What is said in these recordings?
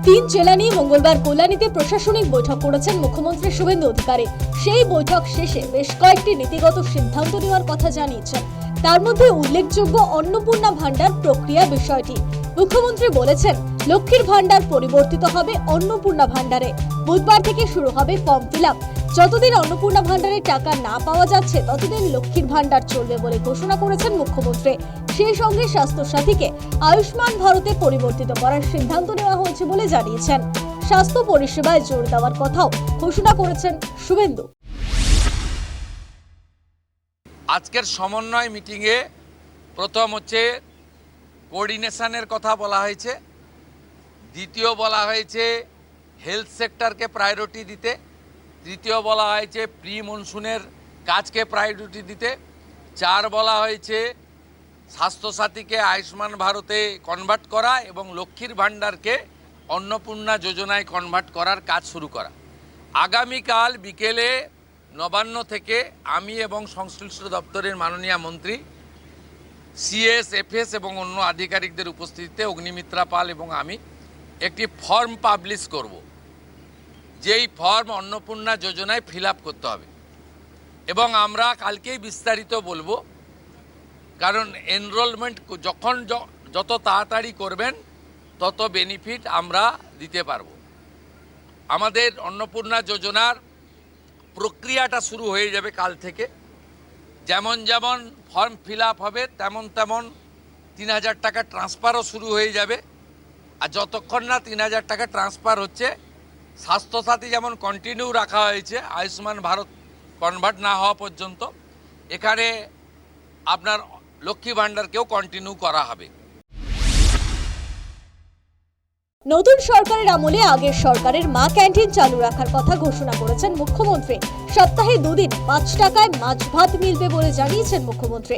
তিন জেলা নিয়ে মঙ্গলবার কল্যাণীতে প্রশাসনিক বৈঠক করেছেন মুখ্যমন্ত্রী শুভেন্দু অধিকারী। সেই বৈঠক শেষে বেশ কয়েকটি নীতিগত সিদ্ধান্ত নেওয়ার কথা জানিয়েছেন। তার মধ্যে উল্লেখযোগ্য অন্নপূর্ণা ভান্ডার প্রক্রিয়া বিষয়টি। মুখ্যমন্ত্রী বলেছেন, লক্ষ্মীর ভান্ডার পরিবর্তিত হবে অন্নপূর্ণা ভান্ডারে। বুধবার থেকে শুরু হবে ফর্ম ফিল আপ। যতদিন অন্নপূর্ণা ভান্ডারের টাকা না পাওয়া যাচ্ছে ততদিন লক্ষ্মীর ভান্ডার চলবে বলে ঘোষণা করেছেন মুখ্যমন্ত্রী। সেই সঙ্গে স্বাস্থ্য সাথীকে আয়ুষ্মান ভারতে পরিবর্তিত করার সিদ্ধান্ত নেওয়া হয়েছে বলে জানিয়েছেন। স্বাস্থ্য পরিষেবায় জোর দেওয়ার কথাও ঘোষণা করেছেন শুভেন্দু। আজকের সমন্বয় মিটিংয়ে প্রথম হচ্ছে কোঅর্ডিনেশনের কথা বলা হয়েছে, দ্বিতীয় বলা হয়েছে হেলথ সেক্টরকে প্রায়োরিটি দিতে, তৃতীয় বলা হয়েছে প্রি মনসুনের কাজকে প্রায়োরিটি দিতে, চার বলা হয়েছে স্বাস্থ্যসাথীকে আয়ুষ্মান ভারতে কনভার্ট করা এবং লক্ষ্মীর ভাণ্ডারকে অন্নপূর্ণা যোজনায় কনভার্ট করার কাজ শুরু করা। আগামীকাল বিকেলে নবান্ন থেকে আমি এবং সংশ্লিষ্ট দপ্তরের মাননীয় মন্ত্রী সিএস, এফএস এবং অন্য আধিকারিকদের উপস্থিতিতে অগ্নিমিত্রা পাল এবং আমি একটি ফর্ম পাবলিশ করব, যেই ফর্ম অন্নপূর্ণা যোজনায় ফিল আপ করতে হবে এবং আমরা কালকেই বিস্তারিত বলবো। কারণ এনরোলমেন্ট যখন যত তাড়াতাড়ি করবেন তত বেনিফিট আমরা দিতে পারবো। আমাদের অন্নপূর্ণা যোজনার প্রক্রিয়াটা শুরু হয়ে যাবে কাল থেকে। যেমন যেমন ফর্ম ফিল আপ হবে তেমন তেমন ৩,০০০ টাকা ট্রান্সফারও শুরু হয়ে যাবে। আর যতক্ষণ না ৩,০০০ টাকা ট্রান্সফার হচ্ছে, স্বাস্থ্যসাথী যেমন কন্টিনিউ রাখা হয়েছে আয়ুষ্মান ভারত কনভার্ট না হওয়া পর্যন্ত, এখানে আপনার লক্ষ্মী ভাণ্ডারকেও কন্টিনিউ করা হবে। নতুন সরকারের আমলে আগের সরকারের মা ক্যান্টিন চালু রাখার কথা ঘোষণা করেছেন মুখ্যমন্ত্রী। সপ্তাহে 2 দিন 5 টাকায় মাছ ভাত মিলবে বলে জানিয়েছেন মুখ্যমন্ত্রী।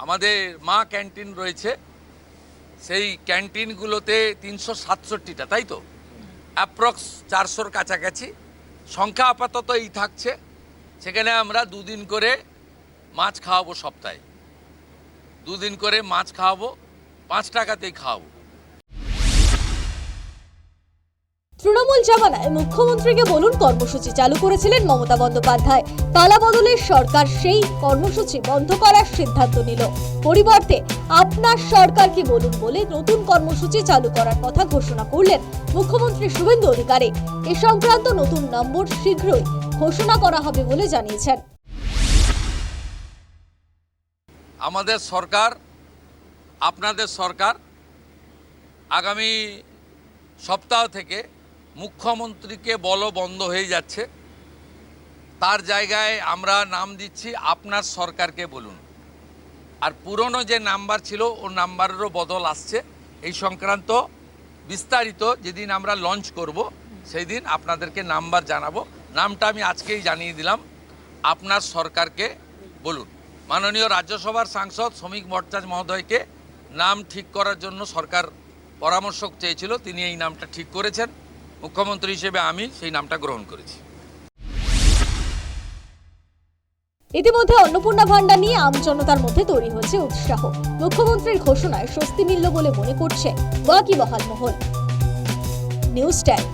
আমাদের মা ক্যান্টিন রয়েছে, সেই ক্যান্টিনগুলোতে 367টা, তাই তো অ্যাপ্রক্স 400-র কাছাকাছি সংখ্যা আপাতত এই থাকছে। সেখানে আমরা 2 দিন করে মাছ খাওয়াবো, সপ্তাহে 2 দিন করে মাছ খাওয়াবো, 5 টাকাতেই খাওয়াবো। তৃণমূল জামানায় মুখ্যমন্ত্রীকে বলুন কর্মসূচি চালু করেছিলেন মমতা বন্দ্যোপাধ্যায়। পালা বদলের সরকার সেই কর্মসূচি বন্ধ করার সিদ্ধান্ত নিল। পরিবর্তে আপনার সরকারকে বলুন বলে নতুন কর্মসূচি চালু করার কথা ঘোষণা করলেন মুখ্যমন্ত্রী শুভেন্দু অধিকারী। এ সংক্রান্ত নতুন নম্বর শীঘ্রই ঘোষণা করা হবে বলে জানিয়েছেন। আমাদের সরকার, আপনাদের সরকার আগামী সপ্তাহ থেকে মুখ্যমন্ত্রীকে বলো বন্ধ হয়ে যাচ্ছে। তার জায়গায় আমরা নাম দিচ্ছি আপনার সরকারকে বলুন। আর পুরনো যে নাম্বার ছিল ও নাম্বারেরও বদল আসছে। এই সংক্রান্ত বিস্তারিত যেদিন আমরা লঞ্চ করব সেই দিন আপনাদেরকে নাম্বার জানাবো। নামটা আমি আজকেই জানিয়ে দিলাম, আপনার সরকারকে বলুন। মাননীয় রাজ্যসভার সাংসদ শ্রমিক ভট্টাচার্য মহোদয়কে নাম ঠিক করার জন্য সরকার পরামর্শ চেয়েছিল, তিনি এই নামটা ঠিক করেছেন। মুখ্যমন্ত্রী হিসেবে আমি সেই নামটা গ্রহণ করেছি। ইতিমধ্যে অন্নপূর্ণা ভান্ডার নিয়ে আমজনতার মধ্যে তৈরি হয়েছে উৎসাহ। মুখ্যমন্ত্রীর ঘোষণায় স্বস্তি মিলল বলে মনে করছে ওয়াকিবহাল মহল। News time.